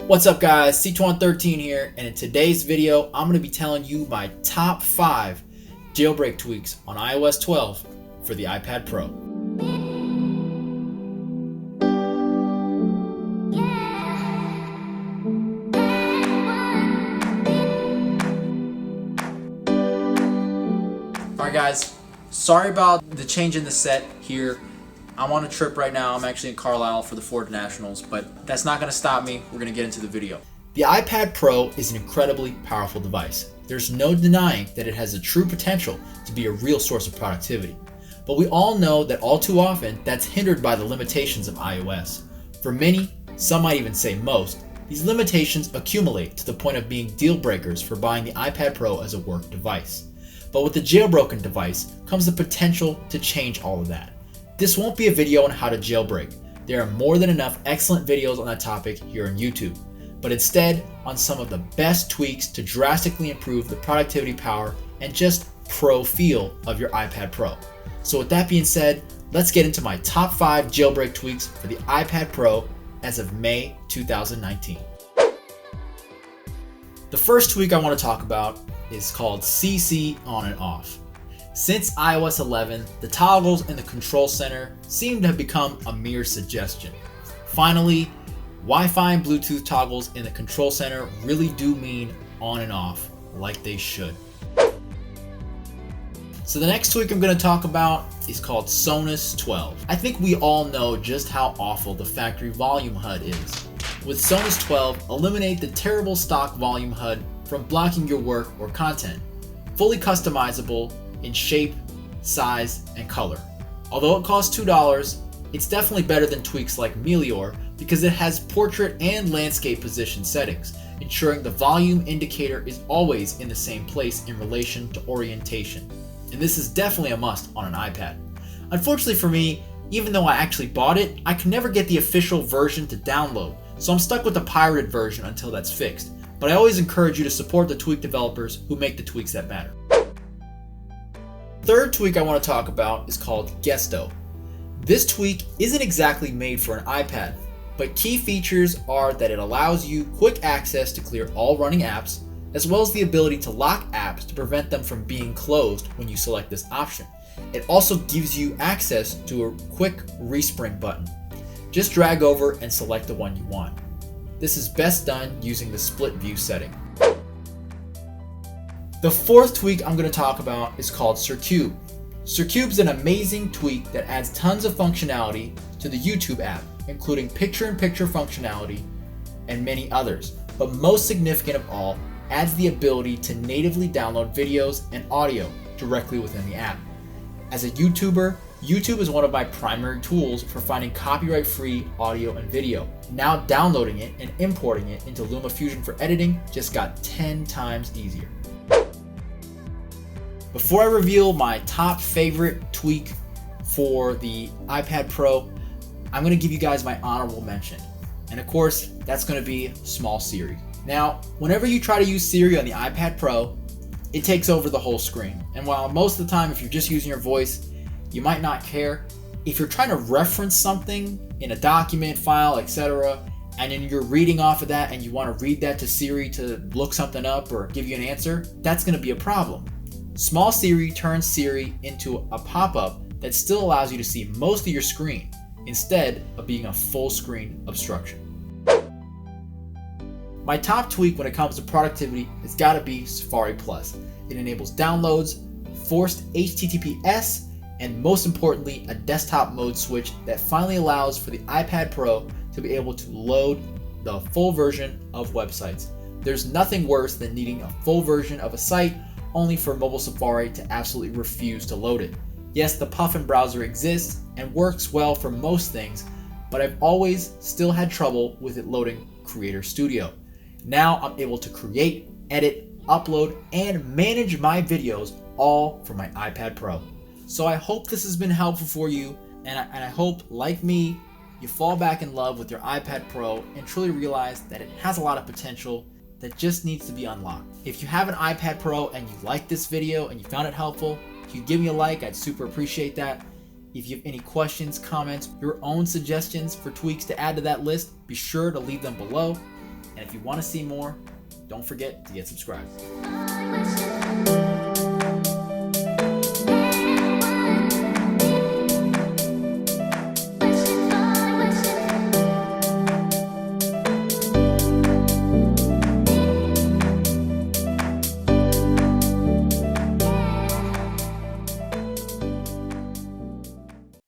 What's up guys, C2113 here, and in today's video I'm going to be telling you my top 5 jailbreak tweaks on iOS 12 for the iPad Pro. Alright guys, sorry about the change in the set here. I'm on a trip right now. I'm actually in Carlisle for the Ford Nationals, but that's not going to stop me. We're going to get into the video. The iPad Pro is an incredibly powerful device. There's no denying that it has the true potential to be a real source of productivity. But we all know that all too often that's hindered by the limitations of iOS. For many, some might even say most, these limitations accumulate to the point of being deal breakers for buying the iPad Pro as a work device. But with the jailbroken device comes the potential to change all of that. This won't be a video on how to jailbreak. There are more than enough excellent videos on that topic here on YouTube, but instead on some of the best tweaks to drastically improve the productivity power and just pro feel of your iPad Pro. So with that being said, let's get into my top 5 jailbreak tweaks for the iPad Pro as of May 2019. The first tweak I want to talk about is called CC on and off. Since iOS 11, the toggles in the control center seem to have become a mere suggestion. Finally, Wi-Fi and Bluetooth toggles in the control center really do mean on and off, like they should. So the next tweak I'm going to talk about is called Sonus12. I think we all know just how awful the factory volume HUD is. With Sonus12, eliminate the terrible stock volume HUD from blocking your work or content. Fully customizable in shape, size, and color. Although it costs $2, it's definitely better than tweaks like Meteor because it has portrait and landscape position settings, ensuring the volume indicator is always in the same place in relation to orientation. And this is definitely a must on an iPad. Unfortunately for me, even though I actually bought it, I can never get the official version to download, so I'm stuck with the pirated version until that's fixed. But I always encourage you to support the tweak developers who make the tweaks that matter. Third tweak I want to talk about is called Gesto. This tweak isn't exactly made for an iPad, but key features are that it allows you quick access to clear all running apps, as well as the ability to lock apps to prevent them from being closed when you select this option. It also gives you access to a quick respring button. Just drag over and select the one you want. This is best done using the split view setting. The fourth tweak I'm going to talk about is called Cercube. Cercube is an amazing tweak that adds tons of functionality to the YouTube app, including picture-in-picture functionality and many others. But most significant of all, adds the ability to natively download videos and audio directly within the app. As a YouTuber, YouTube is one of my primary tools for finding copyright-free audio and video. Now downloading it and importing it into LumaFusion for editing just got 10 times easier. Before I reveal my top favorite tweak for the iPad Pro, I'm going to give you guys my honorable mention. And of course, that's going to be small Siri. Now, whenever you try to use Siri on the iPad Pro, it takes over the whole screen. And while most of the time, if you're just using your voice, you might not care. If you're trying to reference something in a document, file, etc., and then you're reading off of that and you want to read that to Siri to look something up or give you an answer, that's going to be a problem. Small Siri turns Siri into a pop-up that still allows you to see most of your screen instead of being a full screen obstruction. My top tweak when it comes to productivity has got to be Safari Plus. It enables downloads, forced HTTPS, and most importantly, a desktop mode switch that finally allows for the iPad Pro to be able to load the full version of websites. There's nothing worse than needing a full version of a site only for mobile Safari to absolutely refuse to load it. Yes, the Puffin browser exists and works well for most things, but I've always still had trouble with it loading Creator Studio. Now I'm able to create, edit, upload, and manage my videos all from my iPad Pro. So I hope this has been helpful for you, and I hope, like me, you fall back in love with your iPad Pro and truly realize that it has a lot of potential that just needs to be unlocked. If you have an iPad Pro and you like this video and you found it helpful, if you give me a like, I'd super appreciate that. If you have any questions, comments, your own suggestions for tweaks to add to that list, be sure to leave them below. And if you want to see more, don't forget to get subscribed.